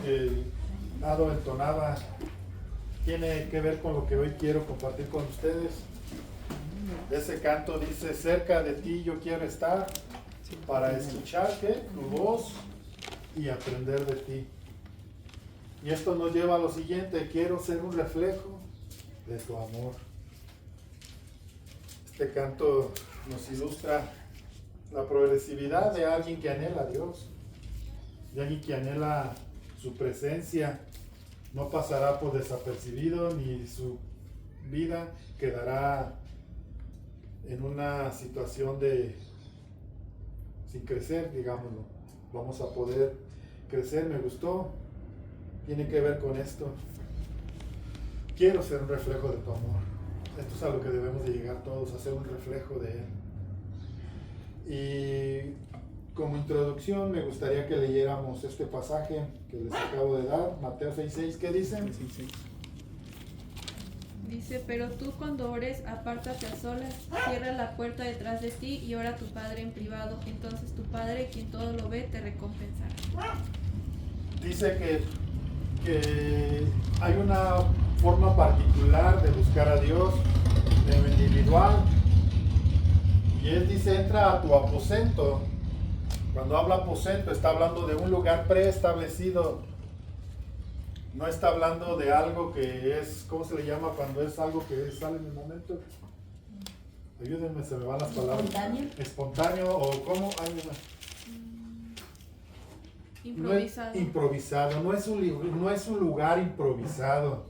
que Ado entonaba tiene que ver con lo que hoy quiero compartir con ustedes. Ese canto dice: cerca de ti yo quiero estar para escuchar tu voz y aprender de ti. Y esto nos lleva a lo siguiente: quiero ser un reflejo de tu amor. Este canto nos ilustra la progresividad de alguien que anhela a Dios, de alguien que anhela su presencia. No pasará por desapercibido, ni su vida quedará en una situación de sin crecer, digámoslo. Vamos a poder crecer. Me gustó, tiene que ver con esto. Quiero ser un reflejo de tu amor. Esto es a lo que debemos de llegar todos, a ser un reflejo de Él. Y como introducción me gustaría que leyéramos este pasaje que les acabo de dar, Mateo 6:6. ¿Qué dice? Dice: pero tú cuando ores, apártate a solas, cierra la puerta detrás de ti y ora a tu Padre en privado. Entonces tu Padre, quien todo lo ve, te recompensará. Dice que hay una forma particular de buscar a Dios, de lo individual. Y Él dice: entra a tu aposento. Cuando habla aposento, está hablando de un lugar preestablecido. No está hablando de algo que es, ¿cómo se le llama cuando es algo que sale en el momento? Ayúdenme, se me van las palabras. ¿Espontáneo? Espontáneo o cómo. Improvisado. No es improvisado, no es un lugar improvisado.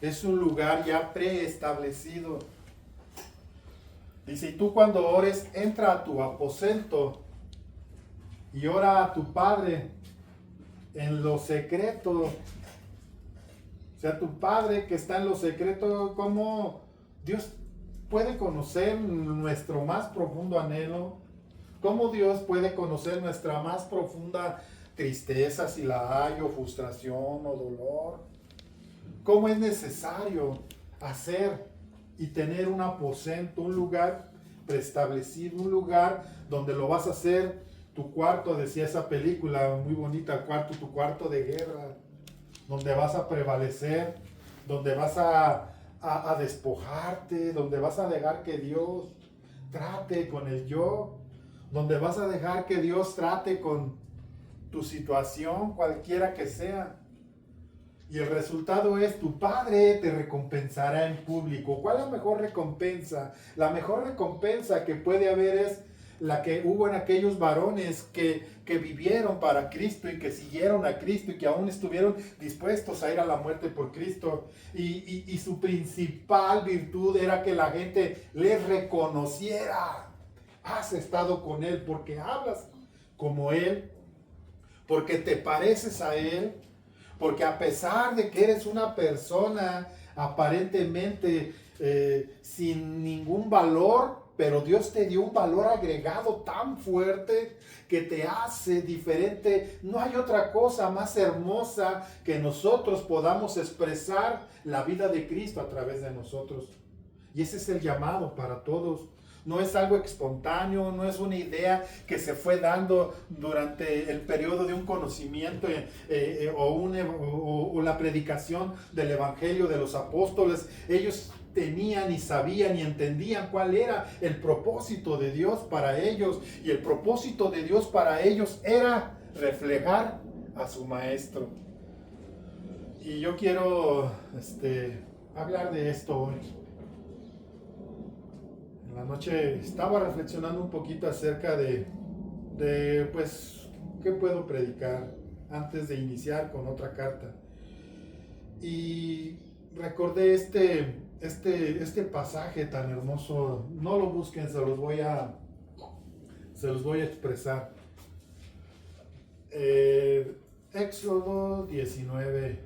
Es un lugar ya preestablecido. Dice: y tú cuando ores, entra a tu aposento y ora a tu Padre en lo secreto. O sea, tu Padre que está en lo secreto. ¿Cómo Dios puede conocer nuestro más profundo anhelo? ¿Cómo Dios puede conocer nuestra más profunda tristeza, si la hay, o frustración o dolor? ¿Cómo es necesario hacer y tener un aposento, un lugar preestablecido, un lugar donde lo vas a hacer tu cuarto? Decía esa película muy bonita, tu cuarto de guerra, donde vas a prevalecer, donde vas a despojarte, donde vas a dejar que Dios trate con el yo, donde vas a dejar que Dios trate con tu situación, cualquiera que sea. Y el resultado es: tu Padre te recompensará en público. ¿Cuál es la mejor recompensa? La mejor recompensa que puede haber es la que hubo en aquellos varones que vivieron para Cristo y que siguieron a Cristo y que aún estuvieron dispuestos a ir a la muerte por Cristo. Y su principal virtud era que la gente les reconociera: has estado con Él porque hablas como Él, porque te pareces a Él, porque a pesar de que eres una persona aparentemente sin ningún valor, pero Dios te dio un valor agregado tan fuerte que te hace diferente. No hay otra cosa más hermosa que nosotros podamos expresar la vida de Cristo a través de nosotros. Y ese es el llamado para todos. No es algo espontáneo, no es una idea que se fue dando durante el periodo de un conocimiento o la predicación del Evangelio de los apóstoles. Ellos tenían y sabían y entendían cuál era el propósito de Dios para ellos. Y el propósito de Dios para ellos era reflejar a su Maestro. Y yo quiero hablar de esto hoy. La noche estaba reflexionando un poquito acerca de pues, ¿qué puedo predicar antes de iniciar con otra carta? Y recordé este pasaje tan hermoso. No lo busquen, se los voy a expresar. Éxodo 19.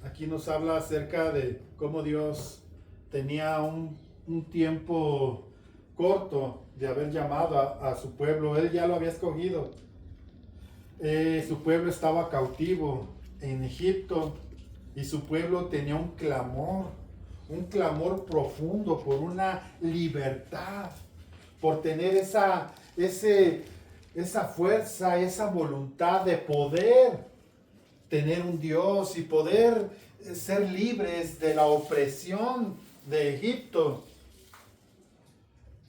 Aquí nos habla acerca de cómo Dios tenía un tiempo corto de haber llamado a su pueblo. Él ya lo había escogido. Su pueblo estaba cautivo en Egipto y su pueblo tenía un clamor profundo por una libertad, por tener esa fuerza, esa voluntad de poder tener un Dios y poder ser libres de la opresión de Egipto.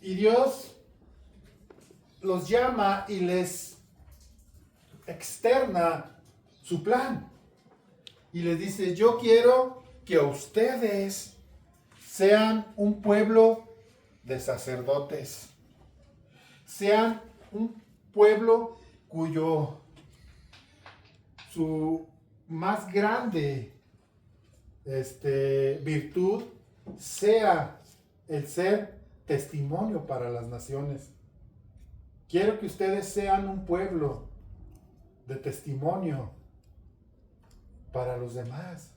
Y Dios los llama y les externa su plan. Y les dice, yo quiero que ustedes sean un pueblo de sacerdotes. Sean un pueblo cuyo su más grande virtud sea el ser testimonio para las naciones. Quiero que ustedes sean un pueblo de testimonio para los demás.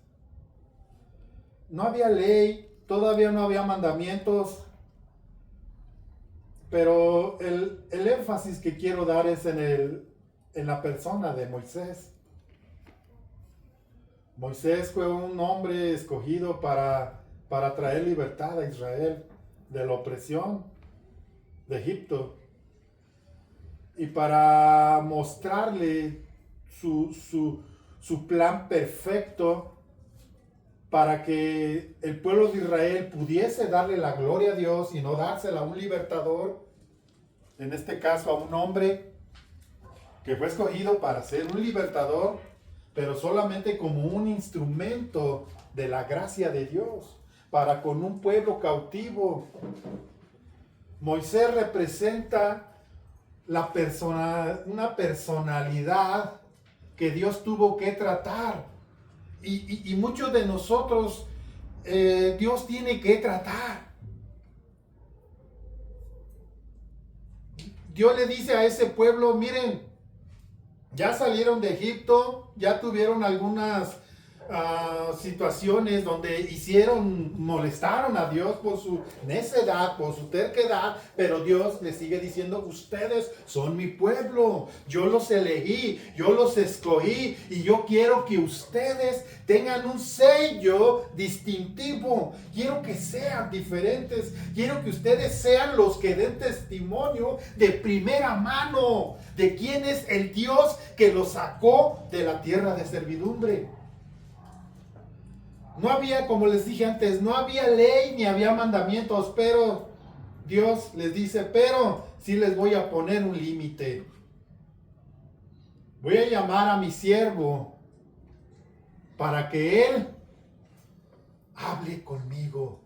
No había ley, todavía no había mandamientos, pero el énfasis que quiero dar es en la persona de Moisés. Moisés fue un hombre escogido para traer libertad a Israel de la opresión de Egipto y para mostrarle su plan perfecto para que el pueblo de Israel pudiese darle la gloria a Dios y no dársela a un libertador, en este caso a un hombre que fue escogido para ser un libertador, pero solamente como un instrumento de la gracia de Dios, para con un pueblo cautivo. Moisés representa una personalidad que Dios tuvo que tratar. Y muchos de nosotros, Dios tiene que tratar. Dios le dice a ese pueblo, miren, ya salieron de Egipto, ya tuvieron algunas situaciones donde molestaron a Dios por su necedad, por su terquedad, pero Dios le sigue diciendo, ustedes son mi pueblo, yo los elegí, yo los escogí y yo quiero que ustedes tengan un sello distintivo, quiero que sean diferentes, quiero que ustedes sean los que den testimonio de primera mano de quién es el Dios que los sacó de la tierra de servidumbre. No había, como les dije antes, no había ley ni había mandamientos, pero Dios les dice, pero sí les voy a poner un límite. Voy a llamar a mi siervo para que él hable conmigo.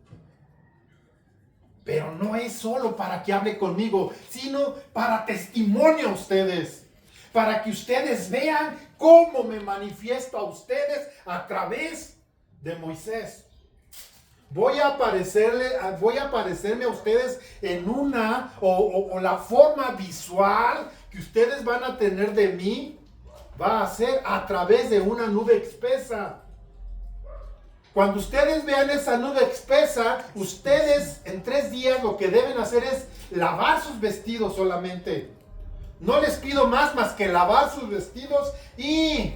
Pero no es solo para que hable conmigo, sino para testimonio a ustedes. Para que ustedes vean cómo me manifiesto a ustedes a través de Moisés. Voy a aparecerme a ustedes en una o la forma visual que ustedes van a tener de mí va a ser a través de una nube espesa. Cuando ustedes vean esa nube espesa, ustedes en 3 días lo que deben hacer es lavar sus vestidos solamente. No les pido más que lavar sus vestidos y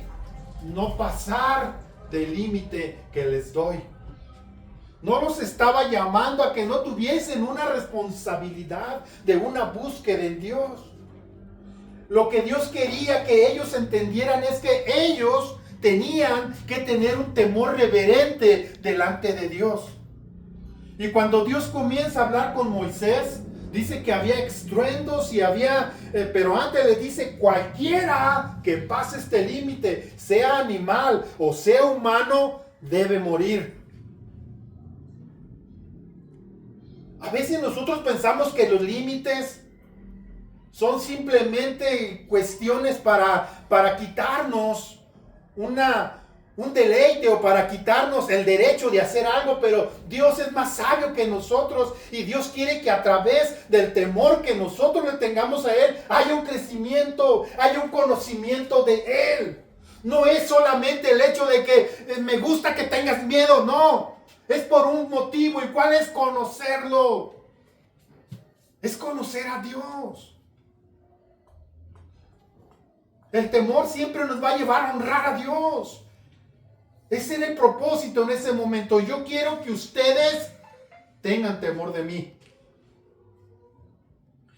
no pasar del límite que les doy. No los estaba llamando a que no tuviesen una responsabilidad de una búsqueda en Dios. Lo que Dios quería que ellos entendieran es que ellos tenían que tener un temor reverente delante de Dios. Y cuando Dios comienza a hablar con Moisés, dice que había estruendos y pero antes le dice, cualquiera que pase este límite, sea animal o sea humano, debe morir. A veces nosotros pensamos que los límites son simplemente cuestiones para quitarnos un deleite o para quitarnos el derecho de hacer algo, pero Dios es más sabio que nosotros y Dios quiere que a través del temor que nosotros le tengamos a Él haya un crecimiento, haya un conocimiento de Él. No es solamente el hecho de que me gusta que tengas miedo, no. Es por un motivo. ¿Y cuál es conocerlo? Es conocer a Dios. El temor siempre nos va a llevar a honrar a Dios. Ese era el propósito en ese momento. Yo quiero que ustedes tengan temor de mí.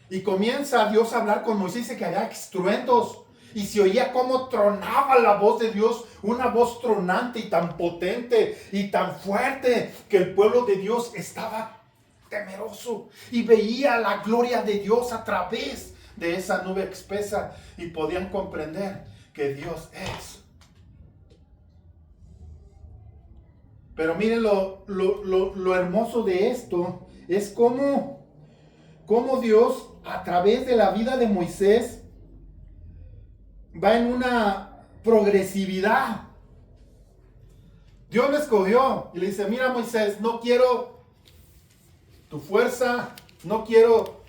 Y comienza Dios a hablar con Moisés, dice que había estruendos. Y se oía cómo tronaba la voz de Dios, una voz tronante y tan potente y tan fuerte que el pueblo de Dios estaba temeroso y veía la gloria de Dios a través de esa nube espesa y podían comprender que Dios es. Pero miren lo hermoso de esto es cómo Dios a través de la vida de Moisés va en una progresividad. Dios lo escogió y le dice, mira Moisés, no quiero tu fuerza, no quiero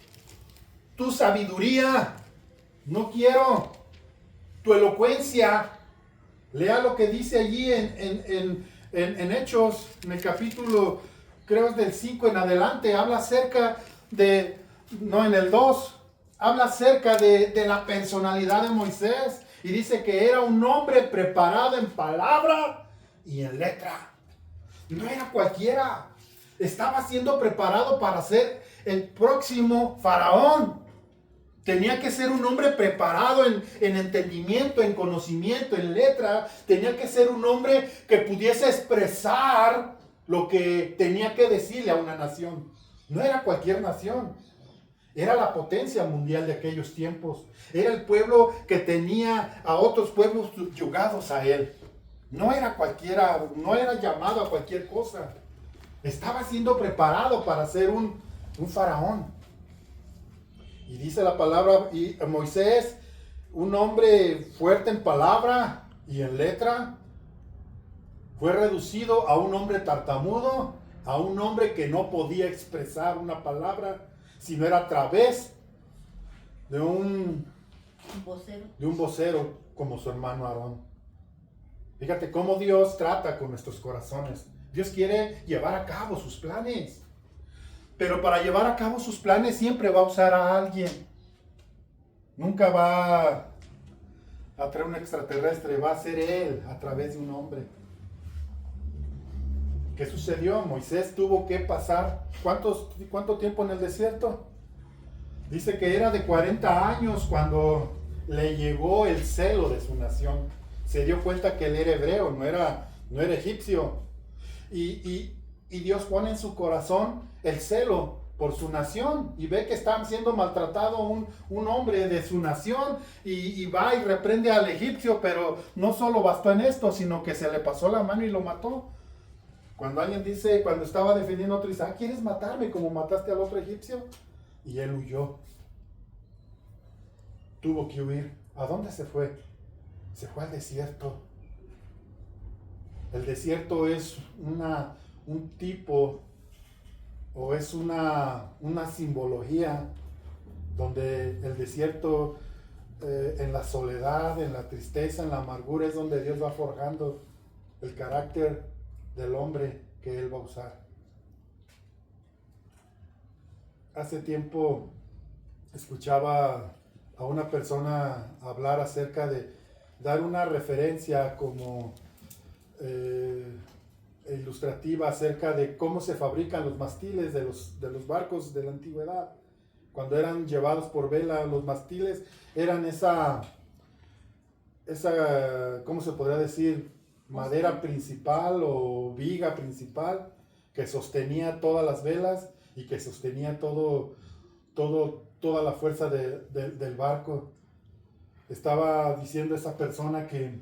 tu sabiduría, no quiero tu elocuencia. Lea lo que dice allí en Hechos, en el capítulo, creo es del 5 en adelante, habla acerca de, no, en el 2, habla acerca de la personalidad de Moisés y dice que era un hombre preparado en palabra y en letra. No era cualquiera, estaba siendo preparado para ser el próximo faraón. Tenía que ser un hombre preparado en entendimiento, en conocimiento, en letra. Tenía que ser un hombre que pudiese expresar lo que tenía que decirle a una nación. No era cualquier nación. Era la potencia mundial de aquellos tiempos. Era el pueblo que tenía a otros pueblos yugados a él. No era cualquiera, no era llamado a cualquier cosa. Estaba siendo preparado para ser un faraón. Y dice la palabra, y Moisés, un hombre fuerte en palabra y en letra, fue reducido a un hombre tartamudo, a un hombre que no podía expresar una palabra, sino era a través de un vocero como su hermano Aarón. Fíjate cómo Dios trata con nuestros corazones. Dios quiere llevar a cabo sus planes. Pero para llevar a cabo sus planes siempre va a usar a alguien. Nunca va a traer un extraterrestre, va a ser Él a través de un hombre. ¿Qué sucedió? Moisés tuvo que pasar, ¿cuánto tiempo en el desierto? Dice que era de 40 años cuando le llegó el celo de su nación. Se dio cuenta que él era hebreo, no era egipcio. Y Dios pone en su corazón el celo por su nación y ve que está siendo maltratado un hombre de su nación y va y reprende al egipcio, pero no solo bastó en esto, sino que se le pasó la mano y lo mató. Cuando alguien dice, cuando estaba defendiendo a otro, dice, ¿quieres matarme como mataste al otro egipcio? Y él huyó. Tuvo que huir. ¿A dónde se fue? Se fue al desierto. El desierto es un tipo o es una simbología donde el desierto en la soledad, en la tristeza, en la amargura es donde Dios va forjando el carácter del hombre que Él va a usar. Hace tiempo escuchaba a una persona hablar acerca de dar una referencia como ilustrativa acerca de cómo se fabrican los mástiles de los barcos de la antigüedad. Cuando eran llevados por vela, los mástiles eran esa ¿cómo se podría decir? Madera principal o viga principal que sostenía todas las velas y que sostenía toda la fuerza del barco. Estaba diciendo esa persona que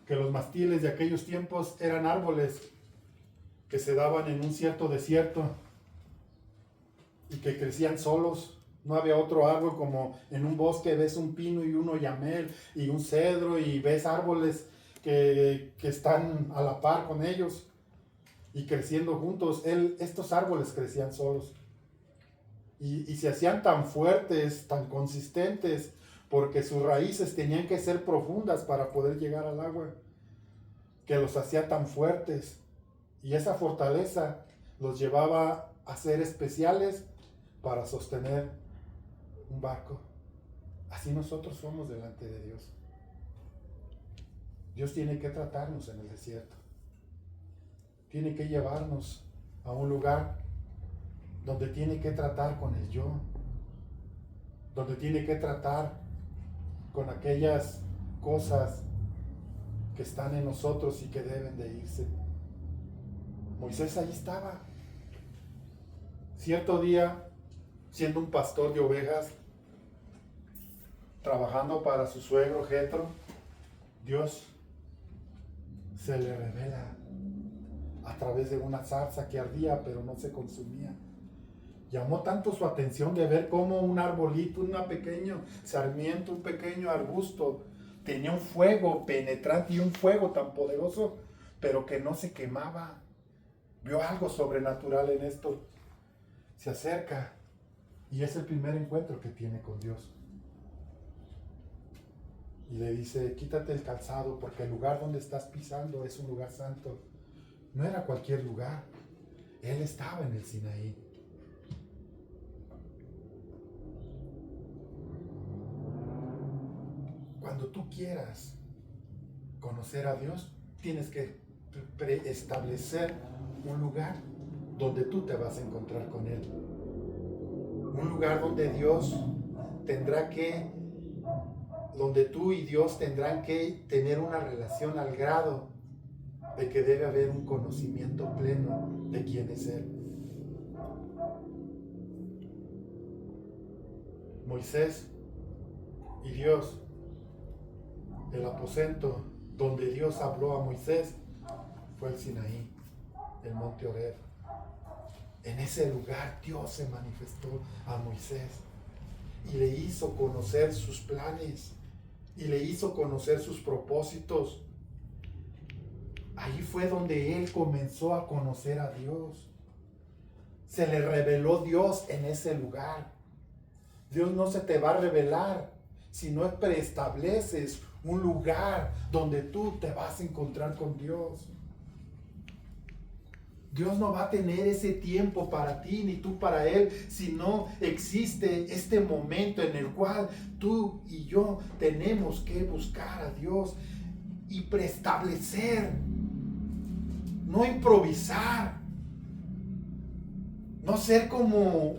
los mástiles de aquellos tiempos eran árboles que se daban en un cierto desierto y que crecían solos. No había otro árbol como en un bosque ves un pino y un oyamel y un cedro y ves árboles que están a la par con ellos y creciendo juntos. Estos árboles crecían solos y se hacían tan fuertes, tan consistentes, porque sus raíces tenían que ser profundas para poder llegar al agua, que los hacía tan fuertes. Y esa fortaleza los llevaba a ser especiales para sostener un barco. Así nosotros somos delante de Dios. Dios tiene que tratarnos en el desierto. Tiene que llevarnos a un lugar donde tiene que tratar con el yo. Donde tiene que tratar con aquellas cosas que están en nosotros y que deben de irse. Moisés ahí estaba. Cierto día, siendo un pastor de ovejas, trabajando para su suegro Jetro, Dios se le revela a través de una zarza que ardía pero no se consumía. Llamó tanto su atención de ver cómo un arbolito, un pequeño sarmiento, un pequeño arbusto, tenía un fuego penetrante y un fuego tan poderoso, pero que no se quemaba. Vio algo sobrenatural en esto. Se acerca y es el primer encuentro que tiene con Dios. Y le dice, quítate el calzado porque el lugar donde estás pisando es un lugar santo. No era cualquier lugar. Él estaba en el Sinaí. Cuando tú quieras conocer a Dios, tienes que preestablecer un lugar donde tú te vas a encontrar con Él. Un lugar donde donde tú y Dios tendrán que tener una relación al grado de que debe haber un conocimiento pleno de quién es Él. Moisés y Dios, el aposento donde Dios habló a Moisés fue el Sinaí, el monte Horeb. En ese lugar Dios se manifestó a Moisés y le hizo conocer sus planes y le hizo conocer sus propósitos. Ahí fue donde él comenzó a conocer a Dios. Se le reveló Dios en ese lugar. Dios no se te va a revelar si no preestableces un lugar donde tú te vas a encontrar con Dios. Dios no va a tener ese tiempo para ti ni tú para Él si no existe este momento en el cual tú y yo tenemos que buscar a Dios y preestablecer, no improvisar, no ser como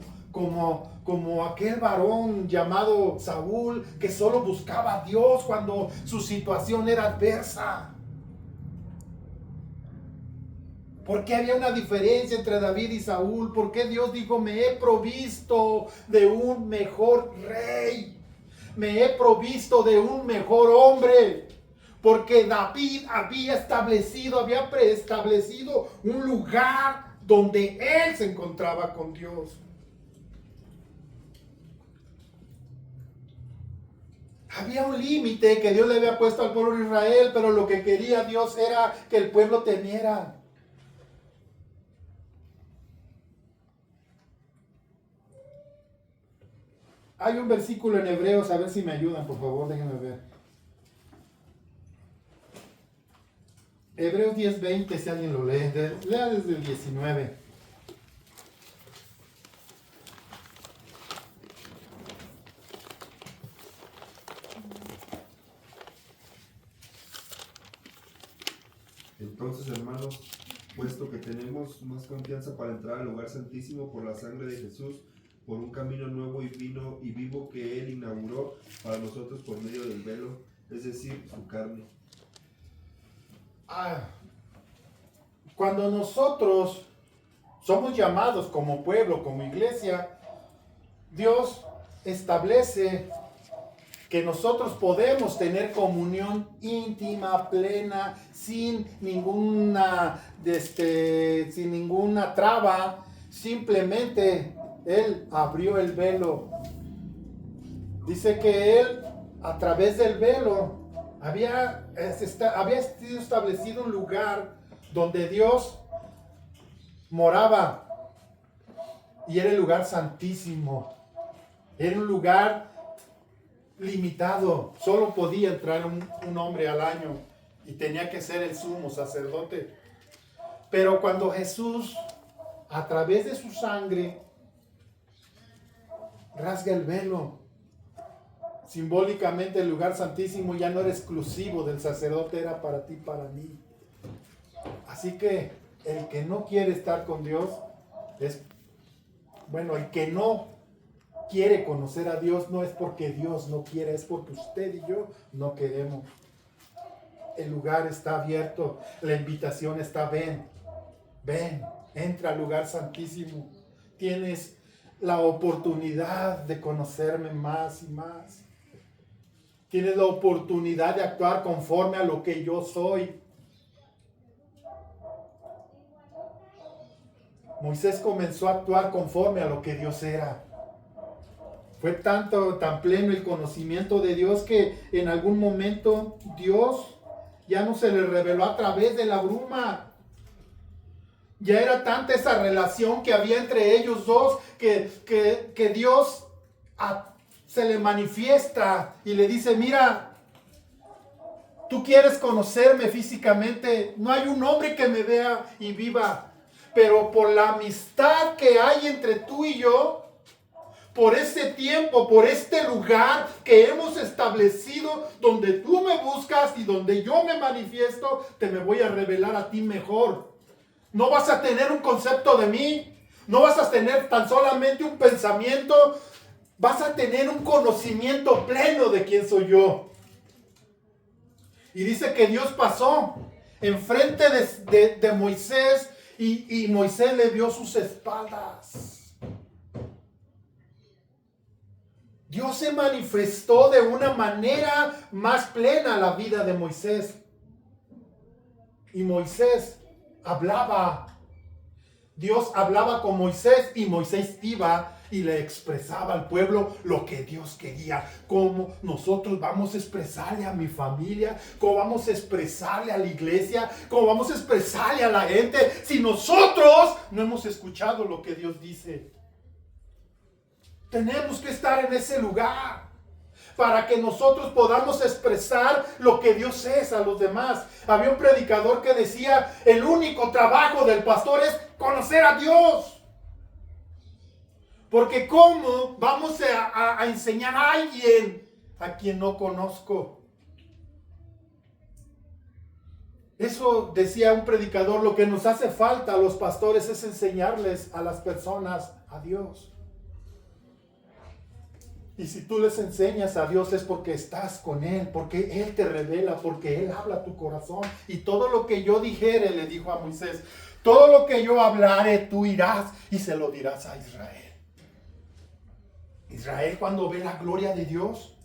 aquel varón llamado Saúl que solo buscaba a Dios cuando su situación era adversa. ¿Por qué había una diferencia entre David y Saúl? ¿Por qué Dios dijo, me he provisto de un mejor rey? Me he provisto de un mejor hombre. Porque David había preestablecido un lugar donde él se encontraba con Dios. Había un límite que Dios le había puesto al pueblo de Israel, pero lo que quería Dios era que el pueblo temiera. Hay un versículo en Hebreos, a ver si me ayudan, por favor, déjenme ver. Hebreos 10:20, si alguien lo lee, lea desde el 19. Entonces, hermanos, puesto que tenemos más confianza para entrar al lugar santísimo por la sangre de Jesús, por un camino nuevo y vivo que Él inauguró para nosotros por medio del velo, es decir, su carne. Cuando nosotros somos llamados como pueblo, como iglesia, Dios establece que nosotros podemos tener comunión íntima, plena, sin ninguna traba. Simplemente Él abrió el velo. Dice que Él, a través del velo, había sido establecido un lugar donde Dios moraba. Y era el lugar santísimo. Era un lugar limitado. Solo podía entrar un hombre al año. Y tenía que ser el sumo sacerdote. Pero cuando Jesús, a través de su sangre, rasga el velo, simbólicamente el lugar santísimo ya no era exclusivo del sacerdote, era para ti, para mí. Así que el que no quiere estar con Dios el que no quiere conocer a Dios, no es porque Dios no quiere, es porque usted y yo no queremos. El lugar está abierto, la invitación está, ven, entra al lugar santísimo. Tienes la oportunidad de conocerme más y más. Tienes la oportunidad de actuar conforme a lo que yo soy. Moisés comenzó a actuar conforme a lo que Dios era. Fue tan pleno el conocimiento de Dios que en algún momento Dios ya no se le reveló a través de la bruma. Ya era tanta esa relación que había entre ellos dos que Dios se le manifiesta y le dice, mira, tú quieres conocerme físicamente, no hay un hombre que me vea y viva, pero por la amistad que hay entre tú y yo, por este tiempo, por este lugar que hemos establecido, donde tú me buscas y donde yo me manifiesto, te me voy a revelar a ti mejor. No vas a tener un concepto de mí, no vas a tener tan solamente un pensamiento, vas a tener un conocimiento pleno de quién soy yo. Y dice que Dios pasó enfrente de Moisés y Moisés le vio sus espaldas. Dios se manifestó de una manera más plena a la vida de Moisés. Y Moisés hablaba. Dios hablaba con Moisés y Moisés iba y le expresaba al pueblo lo que Dios quería. Cómo nosotros vamos a expresarle a mi familia, cómo vamos a expresarle a la iglesia, cómo vamos a expresarle a la gente si nosotros no hemos escuchado lo que Dios dice. Tenemos que estar en ese lugar para que nosotros podamos expresar lo que Dios es a los demás. Había un predicador que decía, el único trabajo del pastor es conocer a Dios. Porque ¿cómo vamos a enseñar a alguien a quien no conozco? Eso decía un predicador, lo que nos hace falta a los pastores es enseñarles a las personas a Dios. Y si tú les enseñas a Dios es porque estás con Él, porque Él te revela, porque Él habla a tu corazón. Y todo lo que yo dijere, le dijo a Moisés, todo lo que yo hablare, tú irás y se lo dirás a Israel. Israel cuando ve la gloria de Dios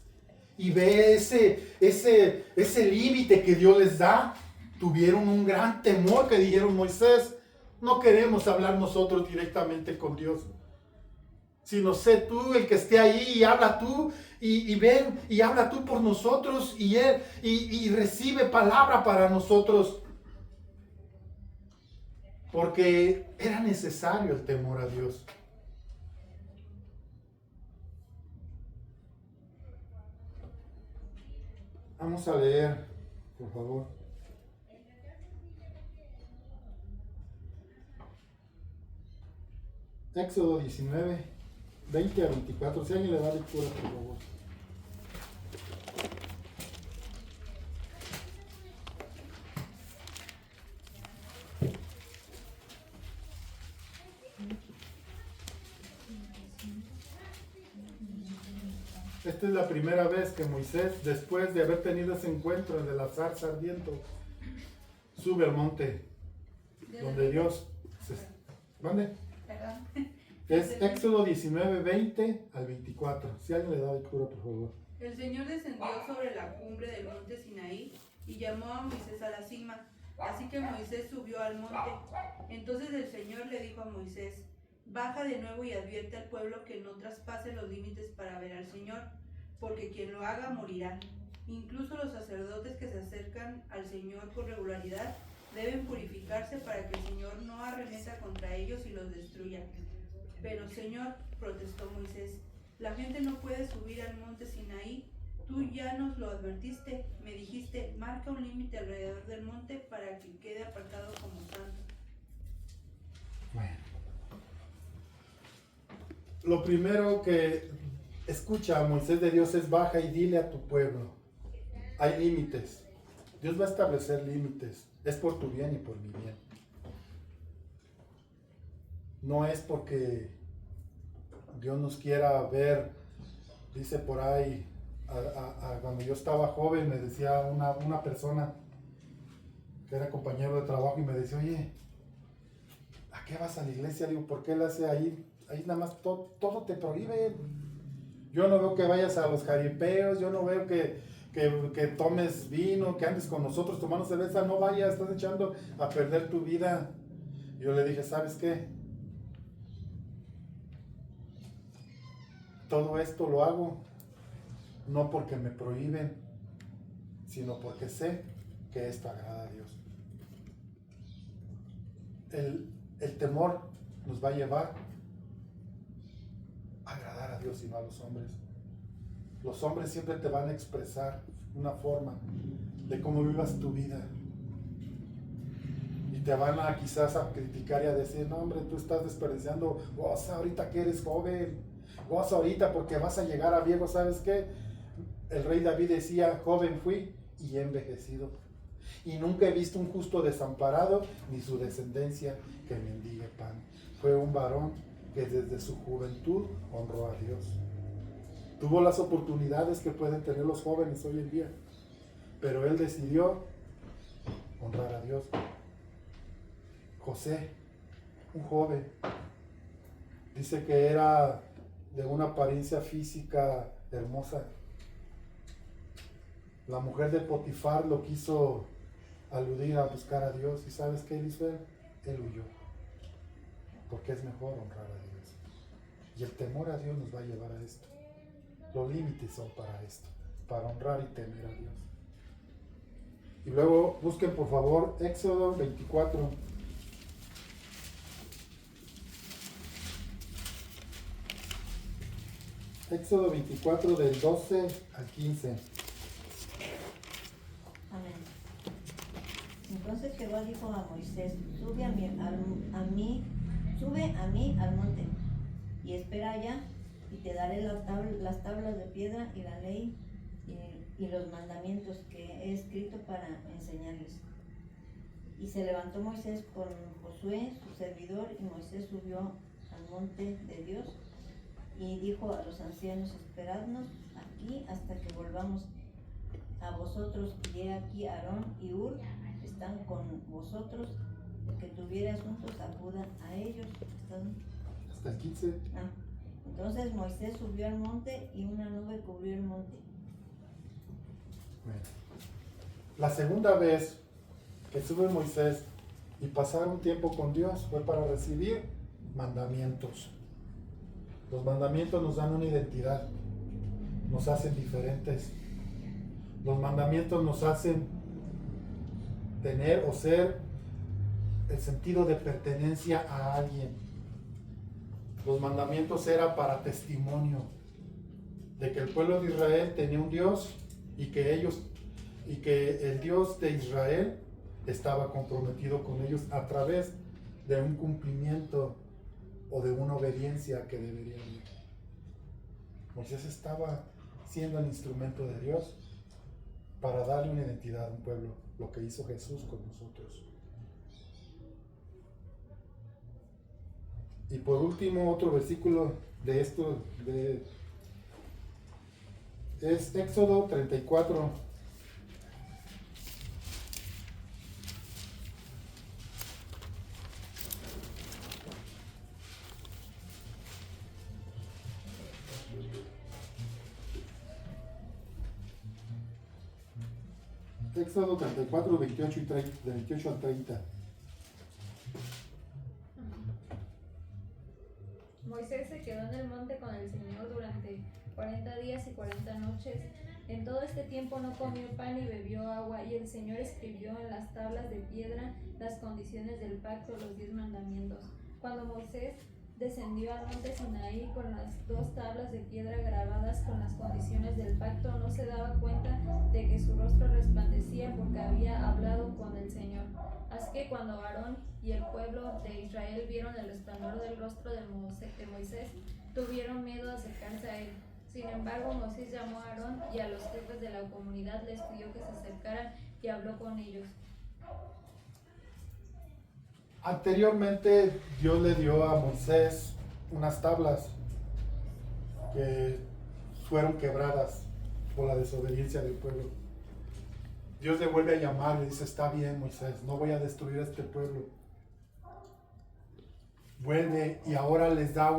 y ve ese límite que Dios les da, tuvieron un gran temor que dijeron, Moisés, no queremos hablar nosotros directamente con Dios. Sino sé tú el que esté ahí y habla tú y ven y habla tú por nosotros y Él y recibe palabra para nosotros. Porque era necesario el temor a Dios. Vamos a leer, por favor. Éxodo 19. 20 a 24, si alguien le da lectura, por favor. Esta es la primera vez que Moisés, después de haber tenido ese encuentro de la zarza ardiendo, sube al monte donde Dios ¿Dónde? Perdón. Es Éxodo 19, 20 al 24. Si alguien le da lectura, por favor. El Señor descendió sobre la cumbre del monte Sinaí y llamó a Moisés a la cima. Así que Moisés subió al monte. Entonces el Señor le dijo a Moisés, baja de nuevo y advierte al pueblo que no traspase los límites para ver al Señor, porque quien lo haga morirá. Incluso los sacerdotes que se acercan al Señor con regularidad deben purificarse para que el Señor no arremeta contra ellos y los destruya. Pero Señor, protestó Moisés, la gente no puede subir al monte Sinaí. Tú ya nos lo advertiste, me dijiste, marca un límite alrededor del monte para que quede apartado como santo. Bueno. Lo primero que escucha Moisés de Dios es baja y dile a tu pueblo. Hay límites. Dios va a establecer límites. Es por tu bien y por mi bien. No es porque Dios nos quiera ver. Dice por ahí, cuando yo estaba joven, me decía una persona que era compañero de trabajo y me decía, oye, ¿a qué vas a la iglesia? Digo, ¿por qué la hace ahí? Ahí nada más todo te prohíbe. Yo no veo que vayas a los jaripeos, yo no veo que tomes vino, que andes con nosotros tomando cerveza, no vayas, estás echando a perder tu vida. Yo le dije, ¿sabes qué? Todo esto lo hago no porque me prohíben, sino porque sé que esto agrada a Dios. El temor nos va a llevar a agradar a Dios y no a los hombres. Los hombres siempre te van a expresar una forma de cómo vivas tu vida. Y te van a quizás a criticar y a decir, no hombre, tú estás desperdiciando, goza ahorita que eres joven, goza ahorita porque vas a llegar a viejo. ¿Sabes qué? El rey David decía, joven fui y he envejecido. Y nunca he visto un justo desamparado, ni su descendencia que mendigue pan. Fue un varón que desde su juventud honró a Dios. Tuvo las oportunidades que pueden tener los jóvenes hoy en día, pero él decidió honrar a Dios. José, un joven, dice que era de una apariencia física hermosa. La mujer de Potifar lo quiso aludir a buscar a Dios. ¿Y sabes qué hizo él? Él huyó. Porque es mejor honrar a Dios. Y el temor a Dios nos va a llevar a esto. Los límites son para esto, para honrar y temer a Dios. Y luego busquen por favor Éxodo 24. Éxodo 24 del 12 al 15. Amén. Entonces Jehová dijo a Moisés, sube a mí al monte, y espera allá, y te daré las tablas de piedra y la ley y los mandamientos que he escrito para enseñarles. Y se levantó Moisés con Josué, su servidor, y Moisés subió al monte de Dios, y dijo a los ancianos, esperadnos aquí hasta que volvamos a vosotros, y he aquí Aarón y Hur están con vosotros, el que tuviere asuntos acuda a ellos. Hasta el 15. Entonces Moisés subió al monte y una nube cubrió el monte. Bueno. La segunda vez que sube Moisés y pasar un tiempo con Dios fue para recibir mandamientos. Los mandamientos nos dan una identidad, nos hacen diferentes. Los mandamientos nos hacen tener o ser el sentido de pertenencia a alguien. Los mandamientos eran para testimonio de que el pueblo de Israel tenía un Dios y que el Dios de Israel estaba comprometido con ellos a través de un cumplimiento o de una obediencia que deberían ir. Moisés estaba siendo el instrumento de Dios para darle una identidad a un pueblo, lo que hizo Jesús con nosotros. Y por último, otro versículo de esto es Éxodo 34. Éxodo 34, 28 y 30, de 28 al 30. Moisés se quedó en el monte con el Señor durante 40 días y 40 noches. En todo este tiempo no comió pan ni bebió agua, y el Señor escribió en las tablas de piedra las condiciones del pacto, los 10 mandamientos. Cuando Moisés descendió al monte Sinaí con las 2 tablas de piedra grabadas con las condiciones del pacto, no se daba cuenta de que su rostro resplandecía porque había hablado con el Señor. Así que cuando Aarón y el pueblo de Israel vieron el resplandor del rostro de Moisés, tuvieron miedo de acercarse a él. Sin embargo, Moisés llamó a Aarón y a los jefes de la comunidad les pidió que se acercaran y habló con ellos. Anteriormente Dios le dio a Moisés unas tablas que fueron quebradas por la desobediencia del pueblo. Dios le vuelve a llamar y dice, está bien, Moisés, no voy a destruir a este pueblo. Vuelve y ahora les da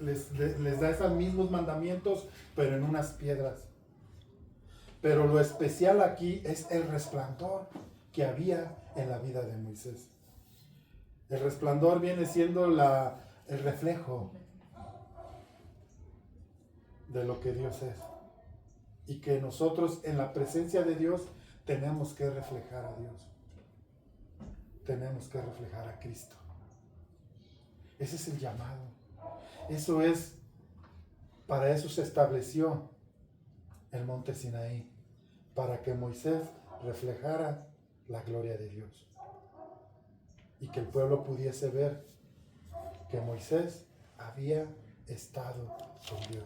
les da esos mismos mandamientos, pero en unas piedras. Pero lo especial aquí es el resplandor que había en la vida de Moisés. El resplandor viene siendo el reflejo de lo que Dios es. Y que nosotros en la presencia de Dios tenemos que reflejar a Dios. Tenemos que reflejar a Cristo. Ese es el llamado. Eso es, para eso se estableció el monte Sinaí, para que Moisés reflejara la gloria de Dios y que el pueblo pudiese ver que Moisés había estado con Dios.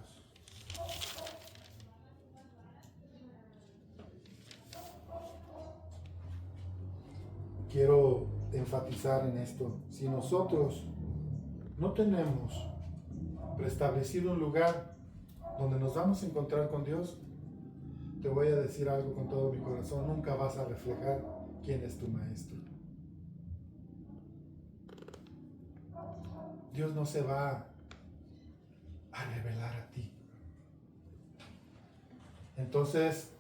Quiero enfatizar en esto. Si nosotros no tenemos preestablecido un lugar donde nos vamos a encontrar con Dios, te voy a decir algo con todo mi corazón, nunca vas a reflejar quién es tu maestro. Dios no se va a revelar a ti. Entonces,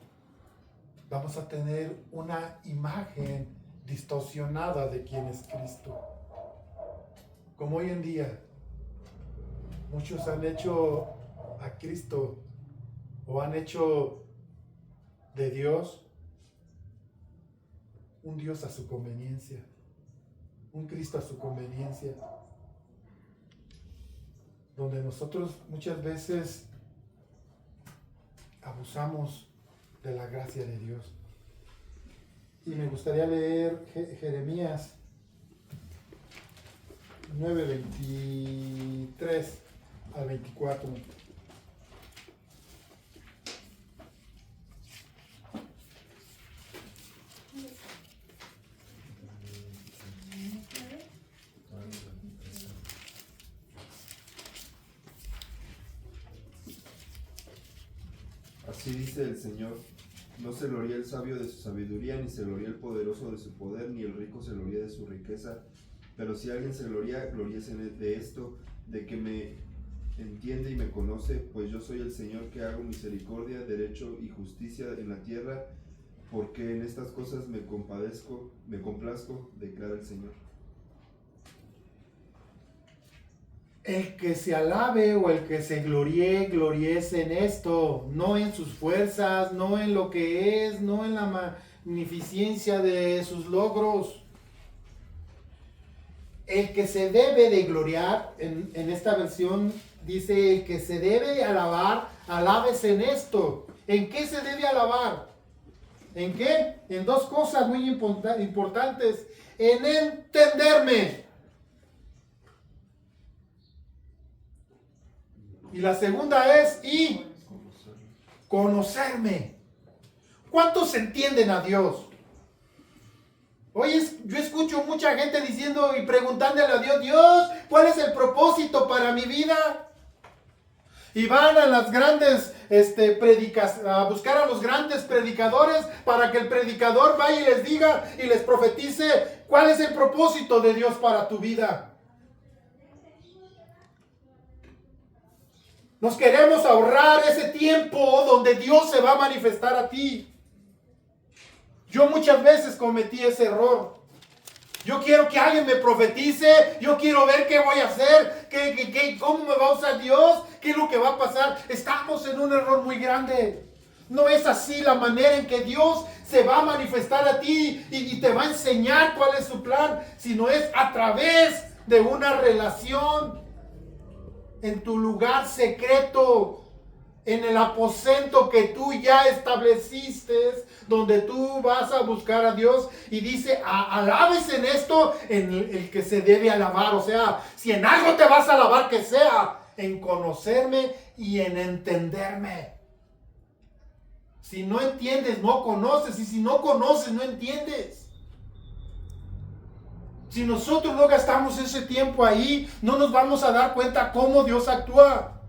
vamos a tener una imagen distorsionada de quién es Cristo. Como hoy en día, muchos han hecho a Cristo o han hecho de Dios un Dios a su conveniencia, un Cristo a su conveniencia, donde nosotros muchas veces abusamos de la gracia de Dios. Y me gustaría leer Jeremías 9:23 al 24. Así dice el Señor: no se gloría el sabio de su sabiduría, ni se gloría el poderoso de su poder, ni el rico se gloría de su riqueza. Pero si alguien se gloría, gloríese de esto, de que me entiende y me conoce, pues yo soy el Señor que hago misericordia, derecho y justicia en la tierra, porque en estas cosas me complazco, declara el Señor. El que se alabe o el que se gloríese en esto, no en sus fuerzas, no en lo que es, no en la magnificencia de sus logros. El que se debe de gloriar, en esta versión dice, el que se debe alabar, alábese en esto. ¿En qué se debe alabar? ¿En qué? En dos cosas muy importantes. En entenderme. Y la segunda es, y conocerme. ¿Cuántos entienden a Dios? Hoy yo escucho mucha gente diciendo y preguntándole a Dios, Dios, ¿cuál es el propósito para mi vida? Y van a las grandes a buscar a los grandes predicadores para que el predicador vaya y les diga y les profetice cuál es el propósito de Dios para tu vida. Nos queremos ahorrar ese tiempo donde Dios se va a manifestar a ti. Yo muchas veces cometí ese error. Yo quiero que alguien me profetice, yo quiero ver qué voy a hacer, cómo me va a usar Dios, qué es lo que va a pasar. Estamos en un error muy grande. No es así la manera en que Dios se va a manifestar a ti y te va a enseñar cuál es su plan, sino es a través de una relación en tu lugar secreto, en el aposento que tú ya estableciste, donde tú vas a buscar a Dios. Y dice, alabes en esto, en el que se debe alabar. O sea, si en algo te vas a alabar, que sea en conocerme y en entenderme. Si no entiendes, no conoces. Y si no conoces, no entiendes. Si nosotros no gastamos ese tiempo ahí, no nos vamos a dar cuenta cómo Dios actúa.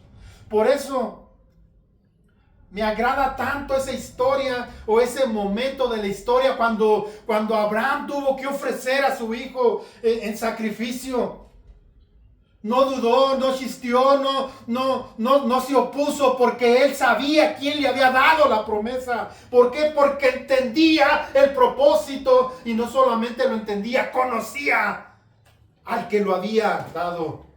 Por eso me agrada tanto esa historia o ese momento de la historia cuando Abraham tuvo que ofrecer a su hijo en sacrificio. No dudó, no chisteó, no se opuso, porque él sabía quién le había dado la promesa. ¿Por qué? Porque entendía el propósito, y no solamente lo entendía, conocía al que lo había dado.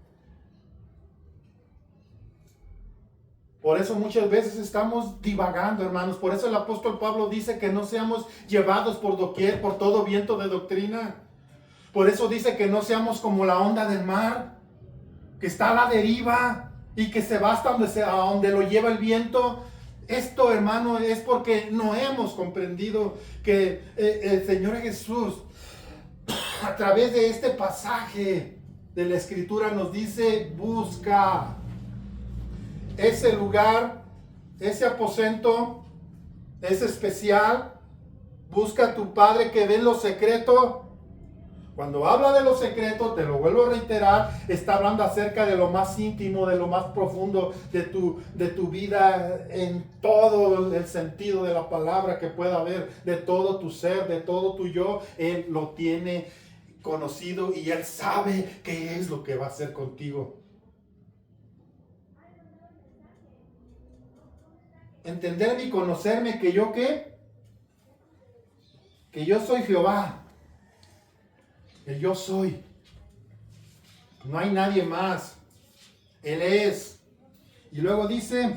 Por eso muchas veces estamos divagando, hermanos. Por eso el apóstol Pablo dice que no seamos llevados por doquier, por todo viento de doctrina. Por eso dice que no seamos como la onda del mar, que está a la deriva y que se va hasta a donde lo lleva el viento. Esto, hermano, es porque no hemos comprendido que el Señor Jesús, a través de este pasaje de la Escritura, nos dice: busca ese lugar, ese aposento, es especial. Busca a tu Padre que ve en lo secreto. Cuando habla de lo secreto, te lo vuelvo a reiterar, está hablando acerca de lo más íntimo, de lo más profundo de tu vida, en todo el sentido de la palabra que pueda haber, de todo tu ser, de todo tu yo. Él lo tiene conocido y Él sabe qué es lo que va a hacer contigo. Entenderme y conocerme que yo ¿qué? Que yo soy Jehová. Que yo soy. No hay nadie más. Él es. Y luego dice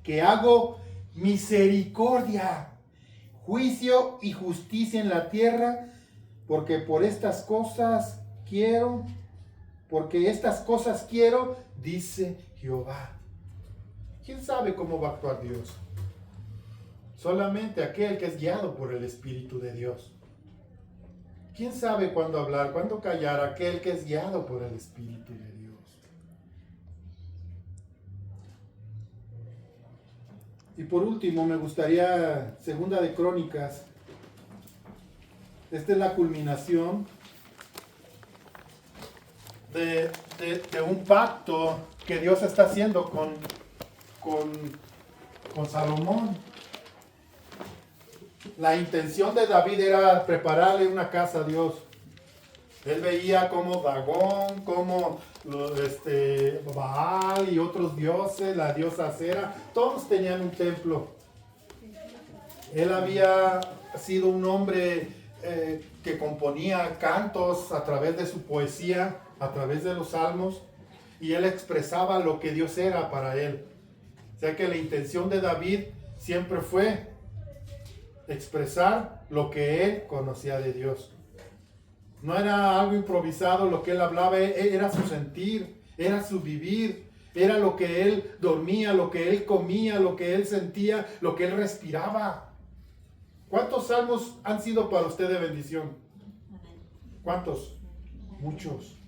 que hago misericordia, juicio y justicia en la tierra, porque por estas cosas quiero, dice Jehová. ¿Quién sabe cómo va a actuar Dios? Solamente aquel que es guiado por el Espíritu de Dios. ¿Quién sabe cuándo hablar, cuándo callar? Aquel que es guiado por el Espíritu de Dios. Y por último, me gustaría, Segunda de Crónicas. Esta es la culminación de un pacto que Dios está haciendo con Salomón. La intención de David era prepararle una casa a Dios. Él veía como Dagón, como Baal y otros dioses, la diosa Acera, todos tenían un templo. Él había sido un hombre que componía cantos a través de su poesía, a través de los salmos, y él expresaba lo que Dios era para él. O sea que la intención de David siempre fue expresar lo que él conocía de Dios. No era algo improvisado lo que él hablaba, era su sentir, era su vivir, era lo que él dormía, lo que él comía, lo que él sentía, lo que él respiraba. ¿Cuántos salmos han sido para usted de bendición? ¿Cuántos? Muchos.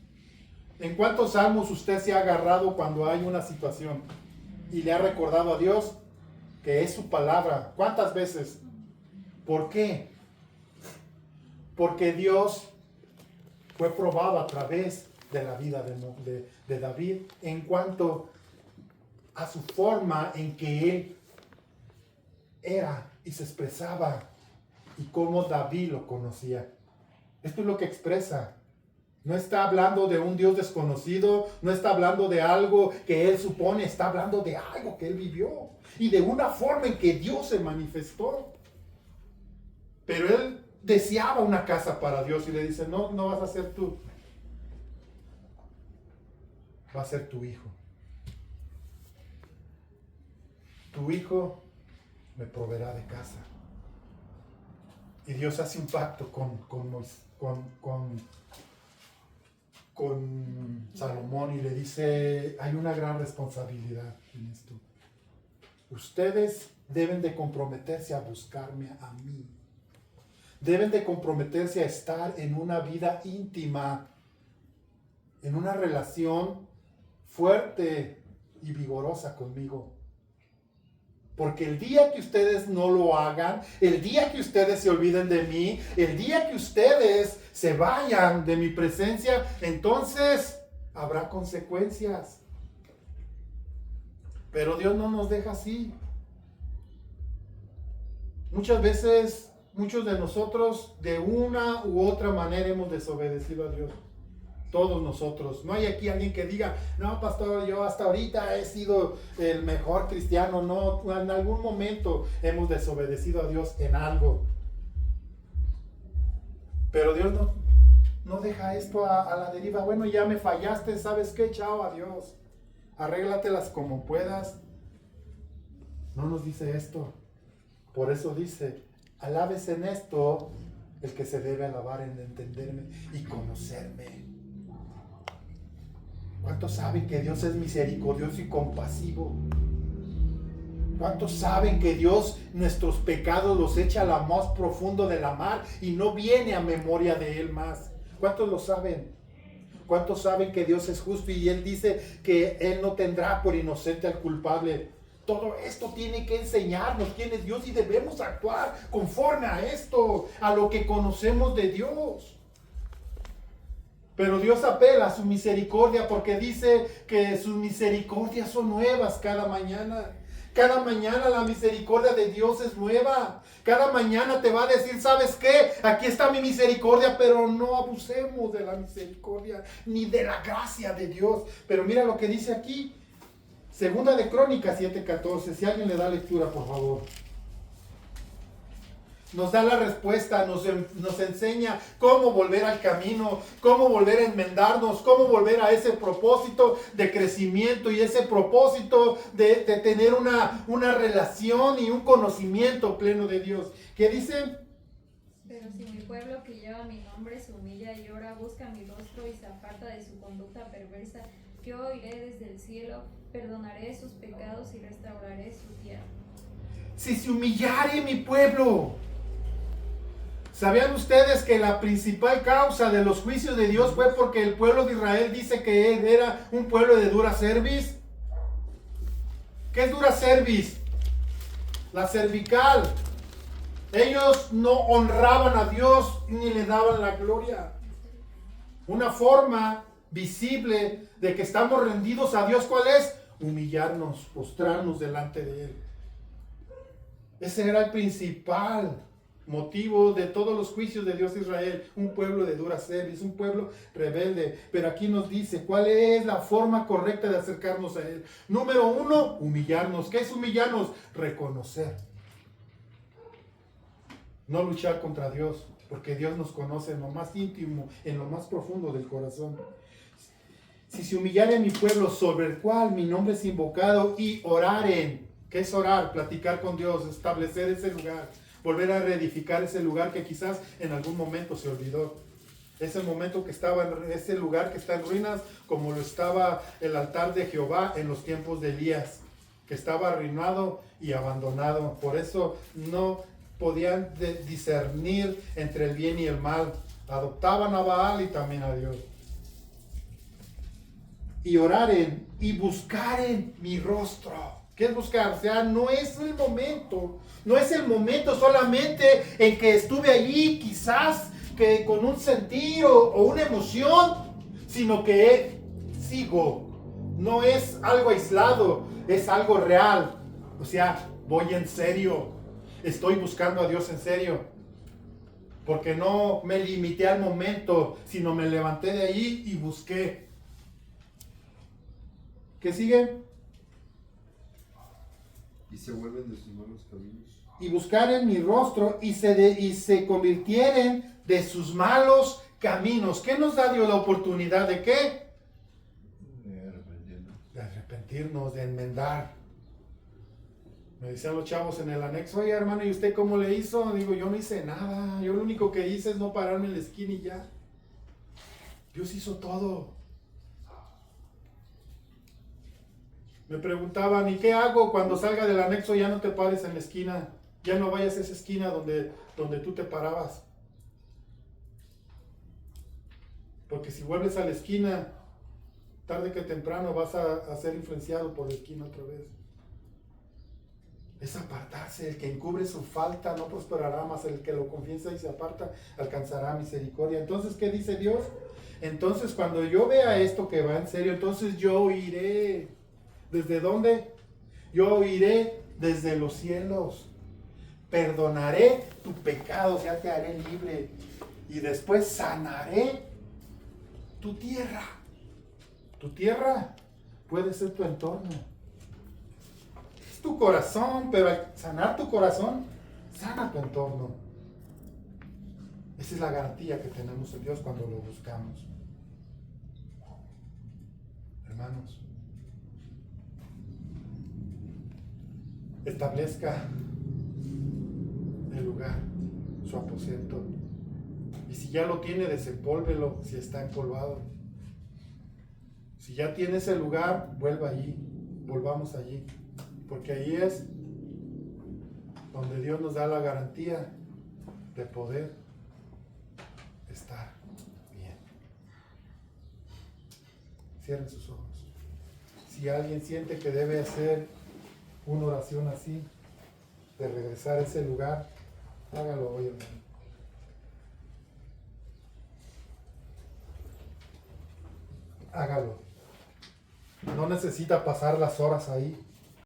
¿En cuántos salmos usted se ha agarrado cuando hay una situación y le ha recordado a Dios que es su palabra? ¿Cuántas veces? ¿Por qué? Porque Dios fue probado a través de la vida de David en cuanto a su forma en que él era y se expresaba y cómo David lo conocía. Esto es lo que expresa. No está hablando de un Dios desconocido, no está hablando de algo que él supone, está hablando de algo que él vivió y de una forma en que Dios se manifestó. Pero él deseaba una casa para Dios y le dice: no vas a ser tú, va a ser tu hijo. Tu hijo me proveerá de casa. Y Dios hace un pacto con Salomón y le dice: hay una gran responsabilidad en esto. Ustedes deben de comprometerse a buscarme a mí. Deben de comprometerse a estar en una vida íntima, en una relación fuerte y vigorosa conmigo. Porque el día que ustedes no lo hagan, el día que ustedes se olviden de mí, el día que ustedes se vayan de mi presencia, entonces habrá consecuencias. Pero Dios no nos deja así. Muchas veces, muchos de nosotros, de una u otra manera hemos desobedecido a Dios. Todos nosotros. No hay aquí alguien que diga, no, pastor, yo hasta ahorita he sido el mejor cristiano. No, en algún momento hemos desobedecido a Dios en algo. Pero Dios no deja esto a la deriva. Bueno, ya me fallaste, ¿sabes qué? Chao, adiós. Arréglatelas como puedas. No nos dice esto. Por eso dice, alabes en esto el que se debe alabar en entenderme y conocerme. ¿Cuántos saben que Dios es misericordioso y compasivo? ¿Cuántos saben que Dios nuestros pecados los echa a la más profundo de la mar y no viene a memoria de Él más? ¿Cuántos lo saben? ¿Cuántos saben que Dios es justo y Él dice que Él no tendrá por inocente al culpable? Todo esto tiene que enseñarnos quién es Dios y debemos actuar conforme a esto, a lo que conocemos de Dios. Pero Dios apela a su misericordia porque dice que sus misericordias son nuevas cada mañana. Cada mañana la misericordia de Dios es nueva. Cada mañana te va a decir, ¿sabes qué? Aquí está mi misericordia, pero no abusemos de la misericordia ni de la gracia de Dios. Pero mira lo que dice aquí. Segunda de Crónicas 7:14. Si alguien le da lectura, por favor. Nos da la respuesta, nos enseña cómo volver al camino, cómo volver a enmendarnos, cómo volver a ese propósito de crecimiento y ese propósito de tener una relación y un conocimiento pleno de Dios. ¿Qué dice? Pero si mi pueblo que lleva mi nombre se humilla y ora, busca mi rostro y se aparta de su conducta perversa, yo oiré desde el cielo, perdonaré sus pecados y restauraré su tierra. Si se humillare mi pueblo. ¿Sabían ustedes que la principal causa de los juicios de Dios fue porque el pueblo de Israel dice que él era un pueblo de dura cerviz? ¿Qué es dura cerviz? La cervical. Ellos no honraban a Dios ni le daban la gloria. Una forma visible de que estamos rendidos a Dios, ¿cuál es? Humillarnos, postrarnos delante de Él. Ese era el principal motivo de todos los juicios de Dios de Israel, un pueblo de dura cerviz, un pueblo rebelde. Pero aquí nos dice cuál es la forma correcta de acercarnos a Él. Número 1, humillarnos. ¿Qué es humillarnos? Reconocer. No luchar contra Dios, porque Dios nos conoce en lo más íntimo, en lo más profundo del corazón. Si se humillare mi pueblo sobre el cual mi nombre es invocado y oraren. ¿Qué es orar? Platicar con Dios, establecer ese lugar. Volver a reedificar ese lugar que quizás en algún momento se olvidó. Ese momento que estaba en ese lugar que está en ruinas, como lo estaba el altar de Jehová en los tiempos de Elías, que estaba arruinado y abandonado. Por eso no podían discernir entre el bien y el mal. Adoptaban a Baal y también a Dios. Y oraren y buscaren mi rostro. ¿Qué es buscar? O sea, no es el momento solamente en que estuve allí, quizás que con un sentir o una emoción, sino que sigo. No es algo aislado, es algo real. O sea, voy en serio, estoy buscando a Dios en serio. Porque no me limité al momento, sino me levanté de ahí y busqué. ¿Qué sigue? Y se vuelven de sus malos caminos. Y buscaren mi rostro y se convirtieren de sus malos caminos. ¿Qué nos da Dios la oportunidad de qué? De arrepentirnos, de enmendar. Me decían los chavos en el anexo, oye hermano, ¿y usted cómo le hizo? Digo, yo no hice nada. Yo lo único que hice es no pararme en la esquina y ya. Dios hizo todo. Me preguntaban, ¿y qué hago cuando salga del anexo? Ya no te pares en la esquina. Ya no vayas a esa esquina donde tú te parabas. Porque si vuelves a la esquina, tarde que temprano vas a ser influenciado por la esquina otra vez. Es apartarse. El que encubre su falta no prosperará, más el que lo confiesa y se aparta alcanzará misericordia. Entonces, ¿qué dice Dios? Entonces, cuando yo vea esto que va en serio, entonces yo iré. ¿Desde dónde? Yo oiré desde los cielos. Perdonaré tu pecado, o sea, te haré libre. Y después sanaré tu tierra. Tu tierra puede ser tu entorno. Es tu corazón, pero al sanar tu corazón, sana tu entorno. Esa es la garantía que tenemos en Dios cuando lo buscamos. Hermanos, establezca el lugar, su aposento. Y si ya lo tiene, desempólvelo si está empolvado. Si ya tiene ese lugar, vuelva allí, volvamos allí. Porque ahí es donde Dios nos da la garantía de poder estar bien. Cierren sus ojos. Si alguien siente que debe hacer una oración así, de regresar a ese lugar, hágalo hoy, hermano. Hágalo. No necesita pasar las horas ahí.